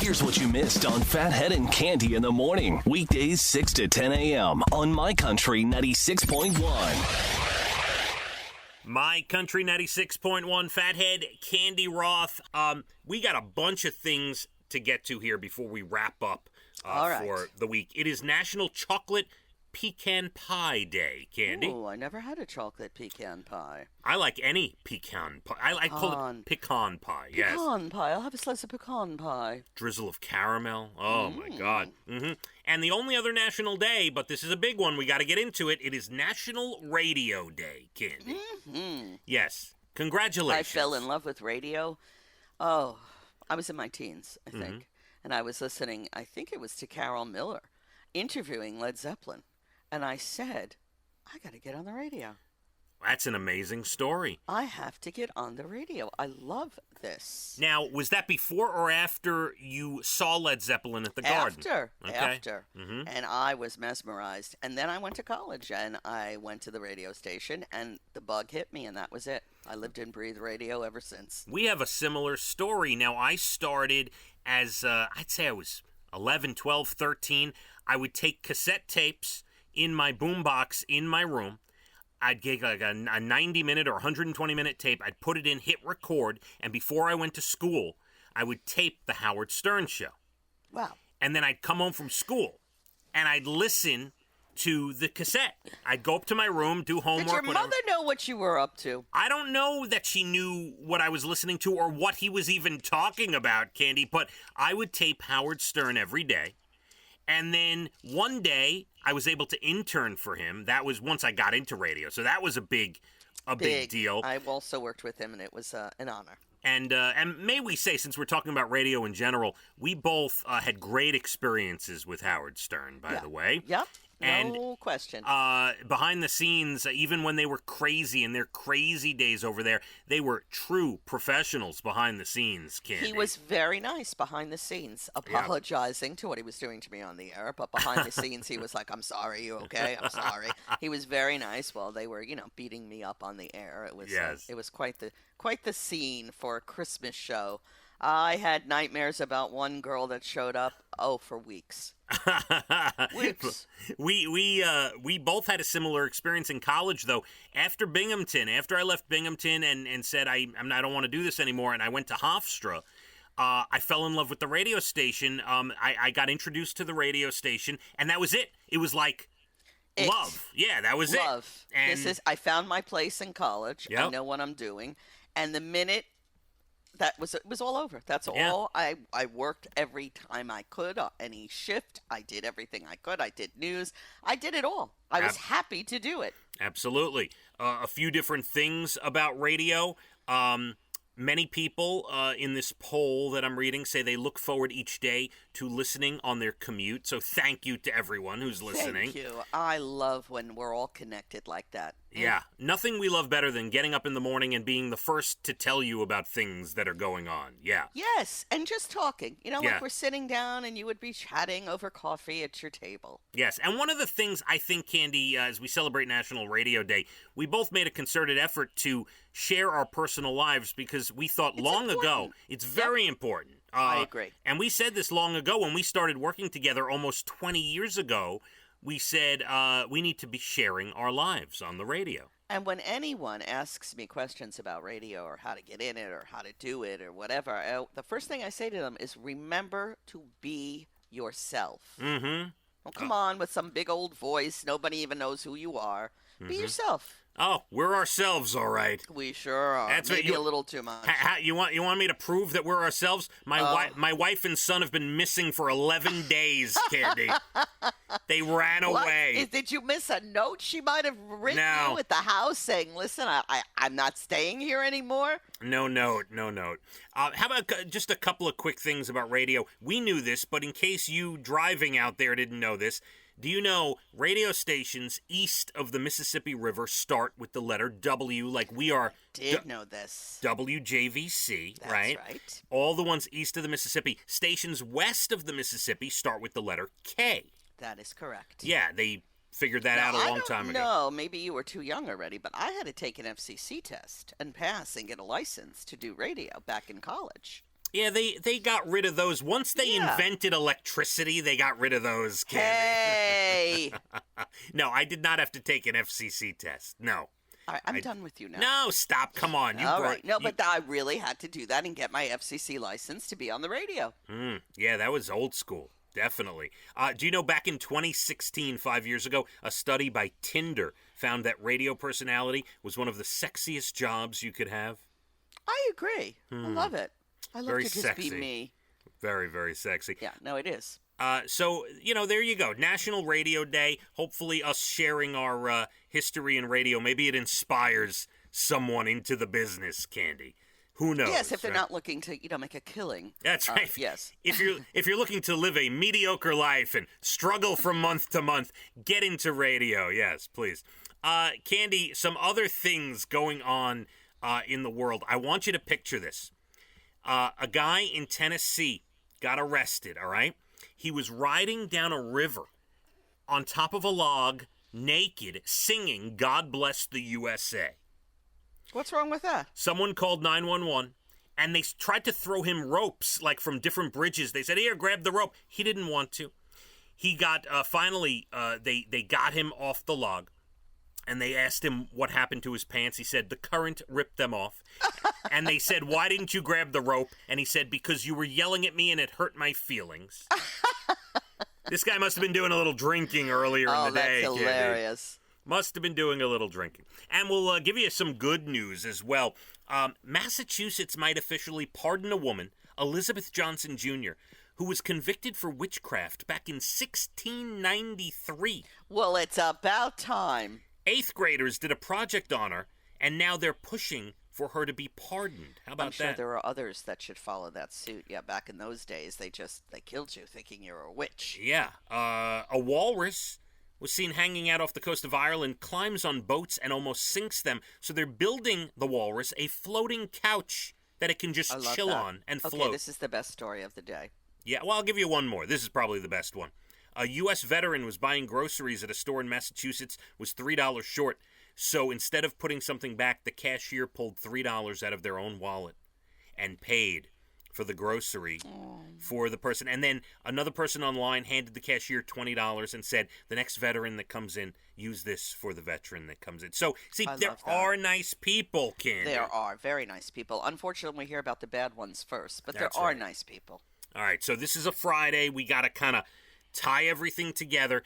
Here's what you missed on Phathead and Cande in the morning. Weekdays 6 to 10 a.m. on My Country 96.1. My Country 96.1, Phathead, Cande Roth. We got a bunch of things to get to here before we wrap up for the week. It is National Chocolate Pecan Pie Day, Cande. Oh, I never had a chocolate pecan pie. I like any pecan pie. I call it pecan pie, yes. Pecan pie. I'll have a slice of pecan pie. Drizzle of caramel. Oh, my God. And the only other national day, but this is a big one, we got to get into it, it is National Radio Day, Cande. Yes. Congratulations. I fell in love with radio. Oh, I was in my teens, I think. And I was listening, I think it was to Carol Miller, interviewing Led Zeppelin. And I said, I got to get on the radio. That's an amazing story. I have to get on the radio. I love this. Now, was that before or after you saw Led Zeppelin at the Garden? After. And I was mesmerized. And then I went to college, and I went to the radio station, and the bug hit me, and that was it. I lived and breathed radio ever since. We have a similar story. Now, I started as, I'd say I was 11, 12, 13. I would take cassette tapes in my boombox in my room. I'd get like a 90-minute or 120-minute tape. I'd put it in, hit record, and before I went to school, I would tape the Howard Stern show. Wow. And then I'd come home from school, and I'd listen to the cassette. I'd go up to my room, do homework. Did your mother know what you were up to? I don't know that she knew what I was listening to or what he was even talking about, Cande, but I would tape Howard Stern every day. And then one day, I was able to intern for him. That was once I got into radio, so that was a big deal. I've also worked with him, and it was an honor. And may we say, since we're talking about radio in general, we both had great experiences with Howard Stern, by the way. Yep. And, no question. Behind the scenes, even when they were crazy in their crazy days over there, they were true professionals behind the scenes, Cande. He was very nice behind the scenes, apologizing to what he was doing to me on the air, but behind the scenes he was like, I'm sorry, you okay? I'm sorry. He was very nice while they were, beating me up on the air. It was it was quite the scene for a Christmas show. I had nightmares about one girl that showed up, for weeks. Weeks. We both had a similar experience in college, though. After I left Binghamton and said I don't want to do this anymore, and I went to Hofstra, I fell in love with the radio station. I got introduced to the radio station, and that was it. It was like love. Yeah, that was love. And I found my place in college. Yep. I know what I'm doing. And the minute it was all over. That's all. I worked every time I could, any shift. I did everything I could. I did news. I did it all. I was happy to do it. Absolutely. A few different things about radio. Many people in this poll that I'm reading say they look forward each day to listening on their commute. So thank you to everyone who's listening. Thank you. I love when we're all connected like that. Yeah. Nothing we love better than getting up in the morning and being the first to tell you about things that are going on. Yeah. Yes. And just talking. Like we're sitting down and you would be chatting over coffee at your table. Yes. And one of the things I think, Cande, as we celebrate National Radio Day, we both made a concerted effort to share our personal lives because we thought long ago it's very important. I agree. And we said this long ago when we started working together almost 20 years ago. We said we need to be sharing our lives on the radio. And when anyone asks me questions about radio or how to get in it or how to do it or whatever, the first thing I say to them is remember to be yourself. Mm-hmm. Don't come on with some big old voice. Nobody even knows who you are. Be yourself. Oh, we're ourselves, all right. We sure are. That's maybe a little too much. You want me to prove that we're ourselves? My wife and son have been missing for 11 days, Cande. They ran away. Did you miss a note she might have written you at the house saying, listen, I'm not staying here anymore? No note. How about just a couple of quick things about radio? We knew this, but in case you driving out there didn't know this, do you know radio stations east of the Mississippi River start with the letter W, like we are... Did know this. WJVC, That's right? right. All the ones east of the Mississippi. Stations west of the Mississippi start with the letter K. That is correct. Yeah, they figured that out a long time ago. No, maybe you were too young already, but I had to take an FCC test and pass and get a license to do radio back in college. Yeah, they got rid of those. Once they invented electricity, they got rid of those, Cande. Hey! No, I did not have to take an FCC test. No. All right, I'm done with you now. No, stop. Come on. All right. No, but I really had to do that and get my FCC license to be on the radio. Yeah, that was old school. Definitely. Do you know back in 2016, 5 years ago, a study by Tinder found that radio personality was one of the sexiest jobs you could have? I agree. I love it. I love Very to just sexy. be me. Very, very sexy. Yeah, no, it is. So, there you go. National Radio Day. Hopefully us sharing our history in radio, maybe it inspires someone into the business, Cande. Who knows? Yes, if they're right? not looking to, make a killing. That's right. Yes. If you're looking to live a mediocre life and struggle from month to month, get into radio. Yes, please. Cande, some other things going on in the world. I want you to picture this. A guy in Tennessee got arrested, all right? He was riding down a river on top of a log, naked, singing God Bless the USA. What's wrong with that? Someone called 911, and they tried to throw him ropes, like from different bridges. They said, here, grab the rope. He didn't want to. He got, finally, they got him off the log, and they asked him what happened to his pants. He said, the current ripped them off. And they said, why didn't you grab the rope? And he said, because you were yelling at me and it hurt my feelings. This guy must have been doing a little drinking earlier in the day. Oh, that's hilarious. Must have been doing a little drinking. And we'll give you some good news as well. Massachusetts might officially pardon a woman, Elizabeth Johnson Jr., who was convicted for witchcraft back in 1693. Well, it's about time. 8th graders did a project on her, and now they're pushing for her to be pardoned. How about I'm sure that? there are others that should follow that suit. Yeah, back in those days, they killed you thinking you were a witch. Yeah. A walrus was seen hanging out off the coast of Ireland, climbs on boats, and almost sinks them. So they're building the walrus a floating couch that it can just chill on and float. Okay, this is the best story of the day. Yeah, well, I'll give you one more. This is probably the best one. A U.S. veteran was buying groceries at a store in Massachusetts, was $3 short. So instead of putting something back, the cashier pulled $3 out of their own wallet and paid for the grocery for the person. And then another person online handed the cashier $20 and said, the next veteran that comes in, use this for the veteran that comes in. So, see, there are nice people, Cande. There are very nice people. Unfortunately, we hear about the bad ones first, but That's there are right. nice people. All right, so this is a Friday. We got to kind of tie everything together.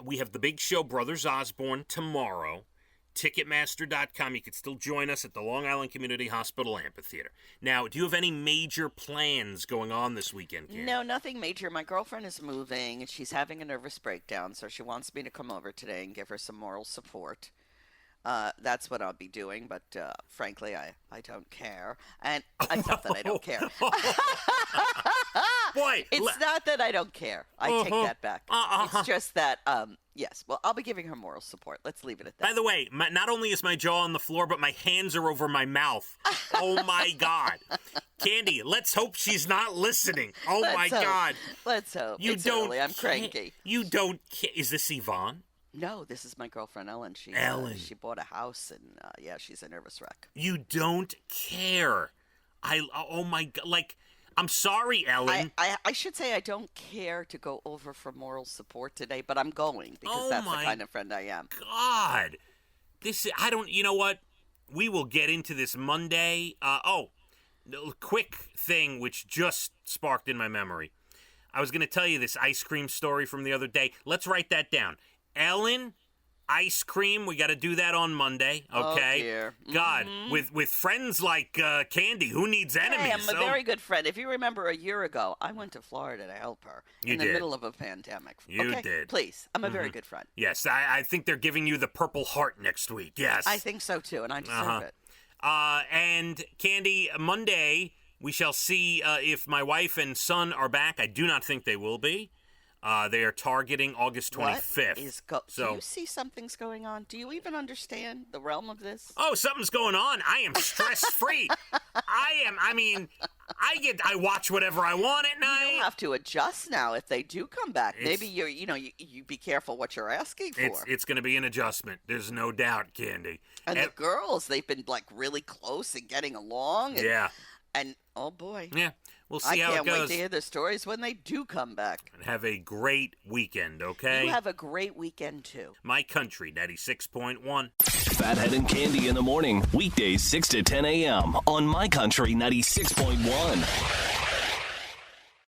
We have the big show, Brothers Osborne, tomorrow. Ticketmaster.com. You can still join us at the Long Island Community Hospital Amphitheater. Now, do you have any major plans going on this weekend, Cande? No, nothing major. My girlfriend is moving, and she's having a nervous breakdown, so she wants me to come over today and give her some moral support. That's what I'll be doing, but frankly, I don't care. And it's not that I don't care. Boy, it's not that I don't care. I take that back. It's just that, yes. Well, I'll be giving her moral support. Let's leave it at that. By the way, not only is my jaw on the floor, but my hands are over my mouth. Oh, my God. Cande, let's hope she's not listening. Oh, my God. Let's hope. It's early. I'm cranky. You don't care. Is this Yvonne? No, this is my girlfriend, Ellen. She bought a house, and, she's a nervous wreck. You don't care. Oh, my God. Like, I'm sorry, Ellen. I should say I don't care to go over for moral support today, but I'm going because that's the kind of friend I am. God. You know what? We will get into this Monday. Quick thing which just sparked in my memory. I was going to tell you this ice cream story from the other day. Let's write that down. Ellen, ice cream. We got to do that on Monday, okay? Oh, dear. God, with friends like Cande, who needs enemies? Hey, I'm a very good friend. If you remember a year ago, I went to Florida to help her in the middle of a pandemic. You did. Please, I'm a very good friend. Yes, I think they're giving you the Purple Heart next week. Yes. I think so, too, and I deserve it. And Cande, Monday, we shall see if my wife and son are back. I do not think they will be. They are targeting August 25th. Do you see something's going on? Do you even understand the realm of this? Oh, something's going on. I am stress-free. I watch whatever I want at night. You don't have to adjust now if they do come back. Maybe you be careful what you're asking for. It's going to be an adjustment. There's no doubt, Cande. And the girls, they've been like really close and getting along. And yeah. And, oh boy. Yeah, we'll I see how it can't wait goes. to hear the stories when they do come back. And have a great weekend, okay? You have a great weekend, too. My Country 96.1. Phathead and Cande in the morning, weekdays 6 to 10 a.m. on My Country 96.1.